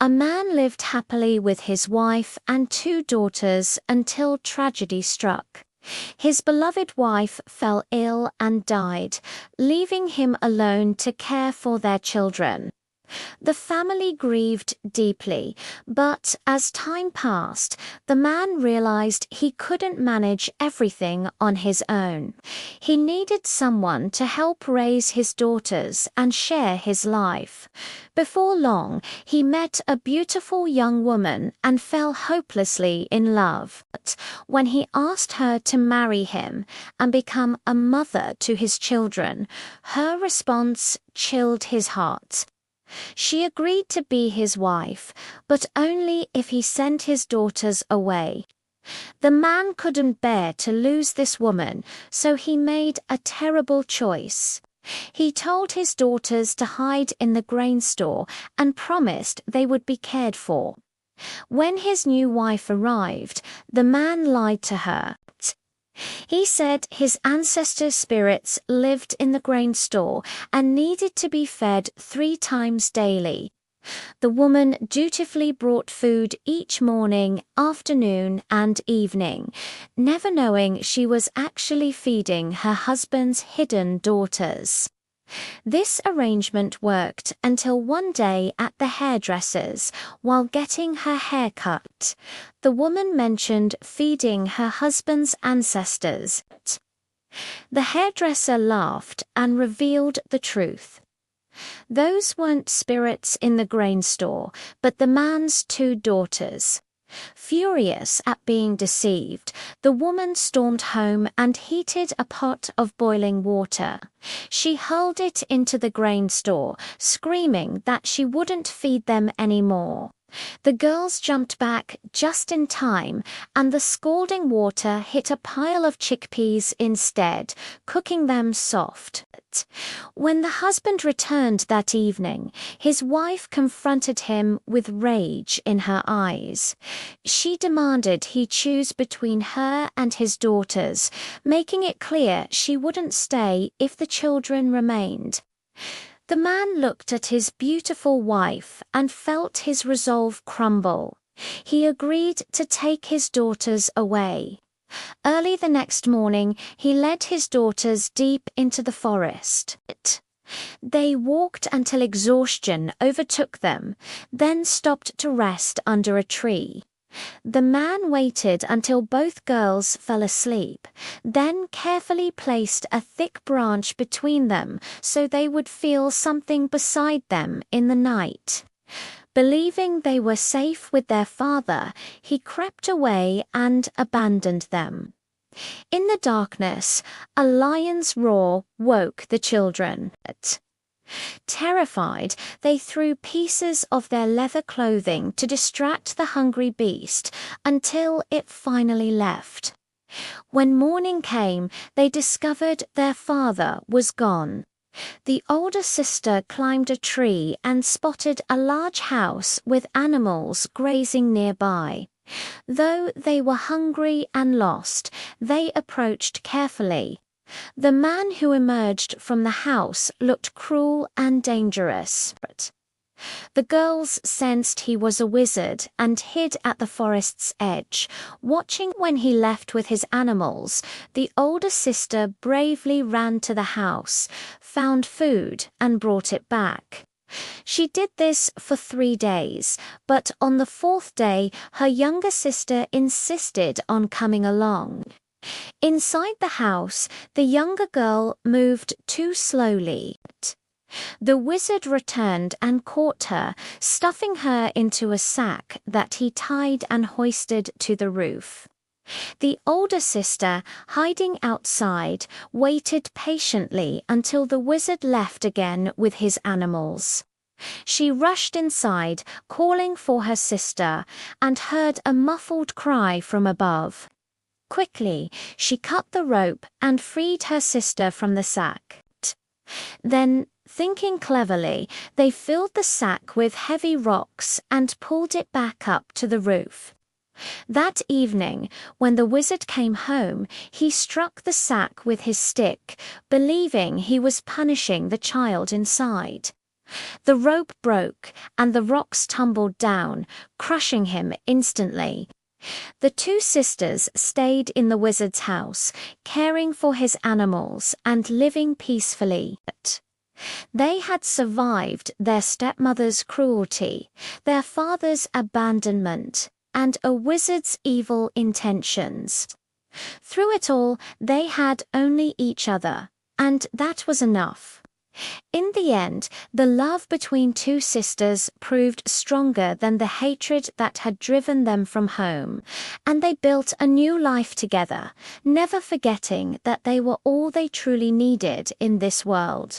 A man lived happily with his wife and 2 daughters until tragedy struck. His beloved wife fell ill and died, leaving him alone to care for their children. The family grieved deeply, but as time passed, the man realized he couldn't manage everything on his own. He needed someone to help raise his daughters and share his life. Before long, he met a beautiful young woman and fell hopelessly in love. But when he asked her to marry him and become a mother to his children, her response chilled his heart. She agreed to be his wife, but only if he sent his daughters away. The man couldn't bear to lose this woman, so he made a terrible choice. He told his daughters to hide in the grain store and promised they would be cared for. When his new wife arrived, the man lied to her. He said his ancestors' spirits lived in the grain store and needed to be fed 3 times daily. The woman dutifully brought food each morning, afternoon, and evening, never knowing she was actually feeding her husband's hidden daughters. This arrangement worked until one day at the hairdresser's, while getting her hair cut, the woman mentioned feeding her husband's ancestors. The hairdresser laughed and revealed the truth. Those weren't spirits in the grain store, but the man's 2 daughters. Furious at being deceived, the woman stormed home and heated a pot of boiling water. She hurled it into the grain store, screaming that she wouldn't feed them anymore. The girls jumped back just in time, and the scalding water hit a pile of chickpeas instead, cooking them soft. When the husband returned that evening, his wife confronted him with rage in her eyes. She demanded he choose between her and his daughters, making it clear she wouldn't stay if the children remained. The man looked at his beautiful wife and felt his resolve crumble. He agreed to take his daughters away. Early the next morning, he led his daughters deep into the forest. They walked until exhaustion overtook them, then stopped to rest under a tree. The man waited until both girls fell asleep, then carefully placed a thick branch between them so they would feel something beside them in the night. Believing they were safe with their father, he crept away and abandoned them. In the darkness, a lion's roar woke the children. Terrified, they threw pieces of their leather clothing to distract the hungry beast until it finally left. When morning came, they discovered their father was gone. The older sister climbed a tree and spotted a large house with animals grazing nearby. Though they were hungry and lost, they approached carefully. The man who emerged from the house looked cruel and dangerous. The girls sensed he was a wizard and hid at the forest's edge, watching when he left with his animals. The older sister bravely ran to the house, found food, and brought it back. She did this for 3 days, but on the 4th day, her younger sister insisted on coming along. Inside the house, the younger girl moved too slowly. The wizard returned and caught her, stuffing her into a sack that he tied and hoisted to the roof. The older sister, hiding outside, waited patiently until the wizard left again with his animals. She rushed inside, calling for her sister, and heard a muffled cry from above. Quickly, she cut the rope and freed her sister from the sack. Then, thinking cleverly, they filled the sack with heavy rocks and pulled it back up to the roof. That evening, when the wizard came home, he struck the sack with his stick, believing he was punishing the child inside. The rope broke, and the rocks tumbled down, crushing him instantly. The two sisters stayed in the wizard's house, caring for his animals and living peacefully. They had survived their stepmother's cruelty, their father's abandonment, and a wizard's evil intentions. Through it all, they had only each other, and that was enough. In the end, the love between two sisters proved stronger than the hatred that had driven them from home, and they built a new life together, never forgetting that they were all they truly needed in this world.